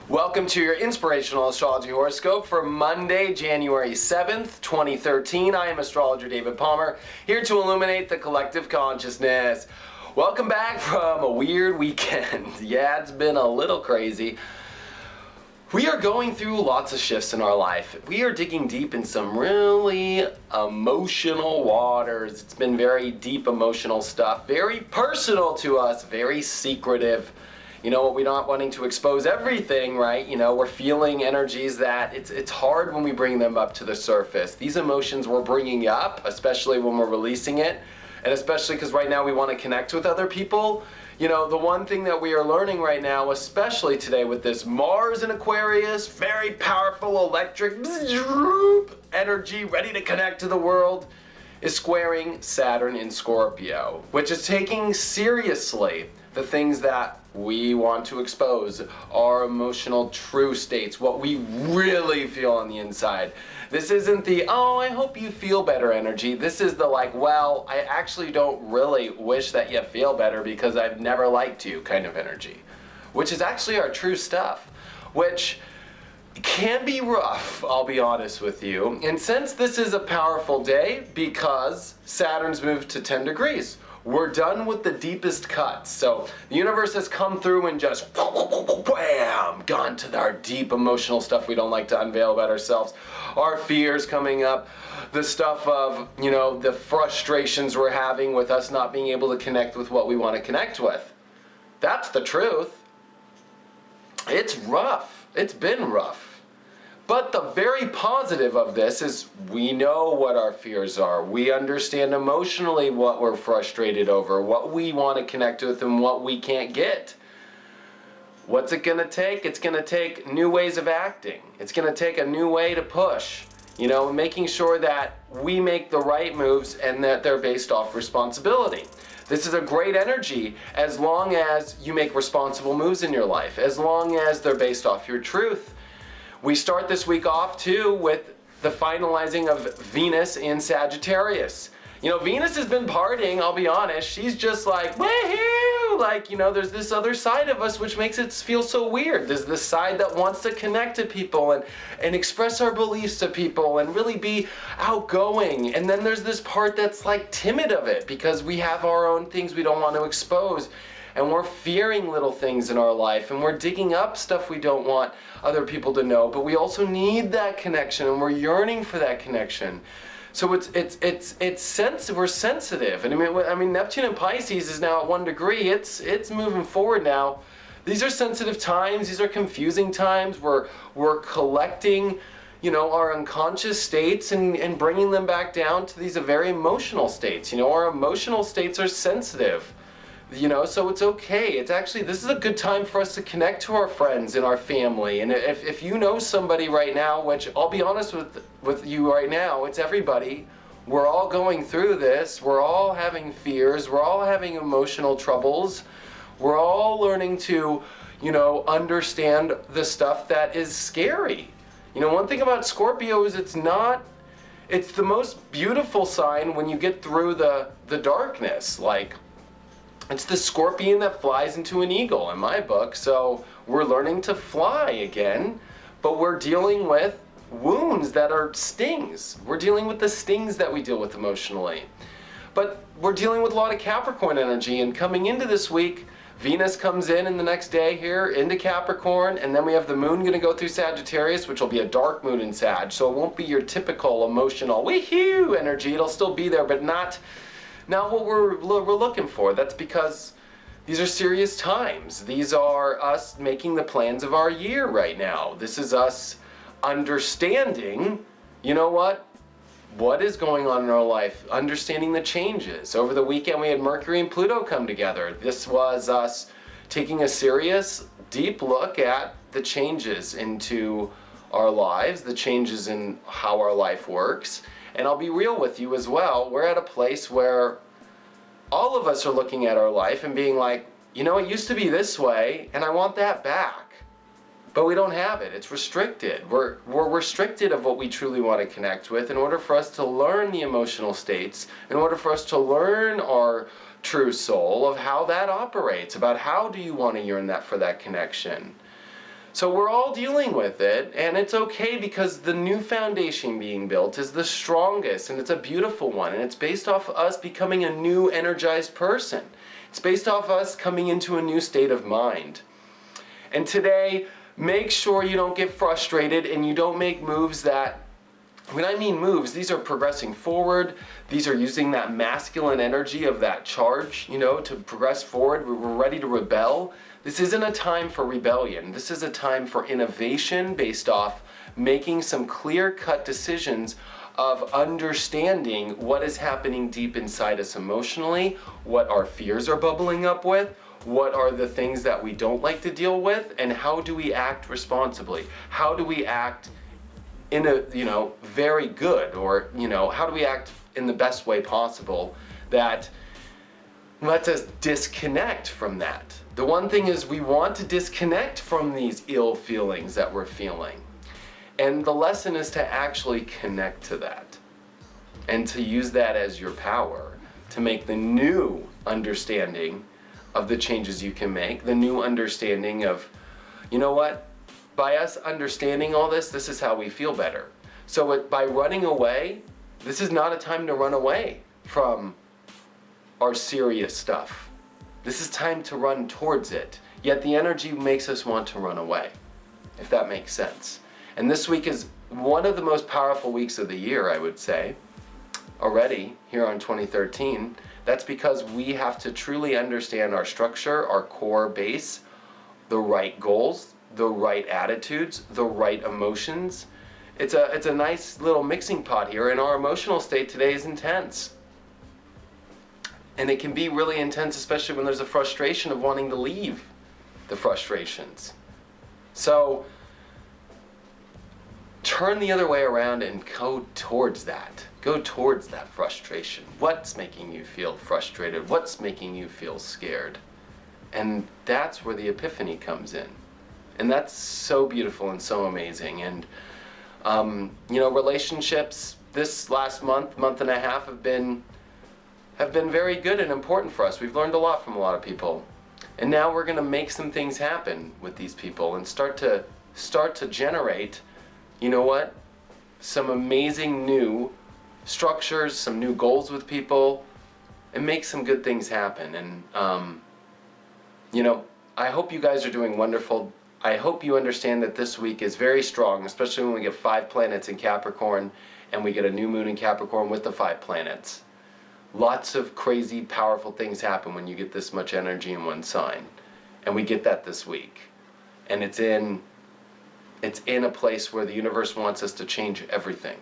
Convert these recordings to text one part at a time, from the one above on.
Welcome to your inspirational astrology horoscope for Monday, January 7th, 2013. I am astrologer David Palmer, here to illuminate the collective consciousness. Welcome back from a weird weekend. Yeah, it's been a little crazy. We are going through lots of shifts in our life. We are digging deep in some really emotional waters. It's been very deep emotional stuff, very personal to us, very secretive. You know, we're not wanting to expose everything, right? You know, we're feeling energies that it's hard when we bring them up to the surface. These emotions we're bringing up, especially when we're releasing it, and especially because right now we want to connect with other people. You know, the one thing that we are learning right now, especially today with this Mars in Aquarius, very powerful electric energy ready to connect to the world, is squaring Saturn in Scorpio, which is taking seriously the things that we want to expose, our emotional true states, what we really feel on the inside. This isn't the, oh, I hope you feel better energy. This is the like, well, I actually don't really wish that you feel better because I've never liked you kind of energy, which is actually our true stuff, which can be rough, I'll be honest with you. And since this is a powerful day because Saturn's moved to 10 degrees, we're done with the deepest cuts. So the universe has come through and just wham, gone to our deep emotional stuff we don't like to unveil about ourselves. Our fears coming up, the stuff of, you know, the frustrations we're having with us not being able to connect with what we want to connect with. That's the truth. It's rough. It's been rough. But the very positive of this is we know what our fears are. We understand emotionally what we're frustrated over, what we want to connect with and what we can't get. What's it going to take? It's going to take new ways of acting. It's going to take a new way to push. You know, making sure that we make the right moves and that they're based off responsibility. This is a great energy as long as you make responsible moves in your life, as long as they're based off your truth. We start this week off too with the finalizing of Venus in Sagittarius. You know, Venus has been partying, I'll be honest. She's just like, woohoo! Like, you know, there's this other side of us which makes it feel so weird. There's this side that wants to connect to people and express our beliefs to people and really be outgoing. And then there's this part that's like timid of it because we have our own things we don't want to expose. And we're fearing little things in our life and we're digging up stuff we don't want other people to know, but we also need that connection and we're yearning for that connection. So we're sensitive. And I mean Neptune in Pisces is now at 1 degree. It's moving forward now. These are sensitive times, these are confusing times. We're collecting, you know, our unconscious states and bringing them back down to these very emotional states. You know, our emotional states are sensitive. You know, so it's okay. It's actually, this is a good time for us to connect to our friends and our family. And if you know somebody right now, which I'll be honest with you right now, it's everybody. We're all going through this. We're all having fears. We're all having emotional troubles. We're all learning to, you know, understand the stuff that is scary. You know, one thing about Scorpio is it's the most beautiful sign when you get through the darkness. Like, it's the scorpion that flies into an eagle in my book. So we're learning to fly again, but we're dealing with wounds that are stings. We're dealing with the stings that we deal with emotionally. But we're dealing with a lot of Capricorn energy, and coming into this week, Venus comes in the next day here into Capricorn, and then we have the moon going to go through Sagittarius, which will be a dark moon in Sag. So it won't be your typical emotional wee-hoo energy. It'll still be there, but not what we're looking for. That's because these are serious times. These are us making the plans of our year right now. This is us understanding, you know what is going on in our life, understanding the changes. Over the weekend we had Mercury and Pluto come together. This was us taking a serious, deep look at the changes into our lives, the changes in how our life works. And I'll be real with you as well, we're at a place where all of us are looking at our life and being like, you know, it used to be this way, and I want that back. But we don't have it. It's restricted. We're restricted of what we truly want to connect with in order for us to learn the emotional states, in order for us to learn our true soul of how that operates, about how do you want to yearn that for that connection. So we're all dealing with it, and it's okay because the new foundation being built is the strongest, and it's a beautiful one, and it's based off us becoming a new energized person. It's based off us coming into a new state of mind. And today, make sure you don't get frustrated and you don't make moves that, when I mean moves, these are progressing forward. These are using that masculine energy of that charge, to progress forward. We're ready to rebel. This isn't a time for rebellion. This is a time for innovation based off making some clear-cut decisions of understanding what is happening deep inside us emotionally, what our fears are bubbling up with, what are the things that we don't like to deal with, and how do we act responsibly? How do we act in a, very good, or, how do we act in the best way possible that lets us disconnect from that? The one thing is we want to disconnect from these ill feelings that we're feeling. And the lesson is to actually connect to that and to use that as your power to make the new understanding of the changes you can make, the new understanding of, by us understanding all this, this is how we feel better. So by running away, this is not a time to run away from our serious stuff. This is time to run towards it. Yet the energy makes us want to run away, if that makes sense. And this week is one of the most powerful weeks of the year, I would say, already here on 2013. That's because we have to truly understand our structure, our core base, the right goals, the right attitudes, the right emotions. It's a nice little mixing pot here, and our emotional state today is intense. And it can be really intense, especially when there's a frustration of wanting to leave the frustrations. So turn the other way around and go towards that. Go towards that frustration. What's making you feel frustrated? What's making you feel scared? And that's where the epiphany comes in. And that's so beautiful and so amazing. And, relationships this last month and a half have been very good and important for us. We've learned a lot from a lot of people. And now we're going to make some things happen with these people and start to generate, some amazing new structures, some new goals with people, and make some good things happen. And, I hope you guys are doing wonderful. I hope you understand that this week is very strong, especially when we get 5 planets in Capricorn and we get a new moon in Capricorn with the 5 planets. Lots of crazy, powerful things happen when you get this much energy in one sign. And we get that this week. And it's in a place where the universe wants us to change everything.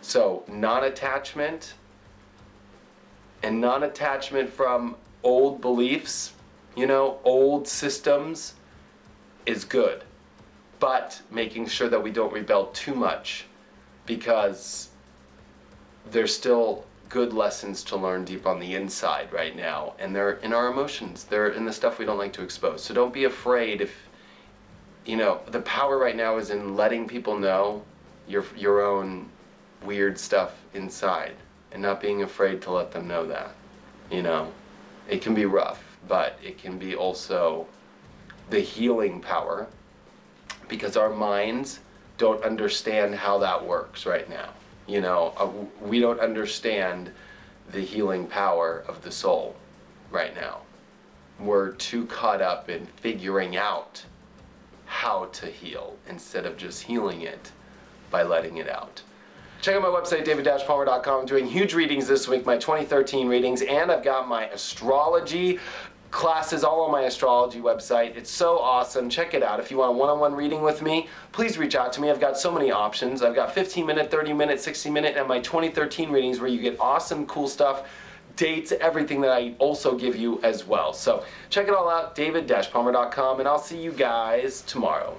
So non-attachment, and non-attachment from old beliefs, old systems is good. But making sure that we don't rebel too much, because there's still good lessons to learn deep on the inside right now, and they're in our emotions. They're in the stuff we don't like to expose. So don't be afraid if, the power right now is in letting people know your own weird stuff inside and not being afraid to let them know that. It can be rough, but it can be also the healing power, because our minds don't understand how that works right now. We don't understand the healing power of the soul right now. We're too caught up in figuring out how to heal instead of just healing it by letting it out. Check out my website, david-palmer.com. I'm doing huge readings this week, my 2013 readings, and I've got my astrology classes all on my astrology website. It's so awesome. Check it out. If you want a one-on-one reading with me, please reach out to me. I've got so many options. I've got 15-minute, 30-minute, 60-minute, and my 2013 readings where you get awesome, cool stuff, dates, everything that I also give you as well. So check it all out, david-palmer.com, and I'll see you guys tomorrow.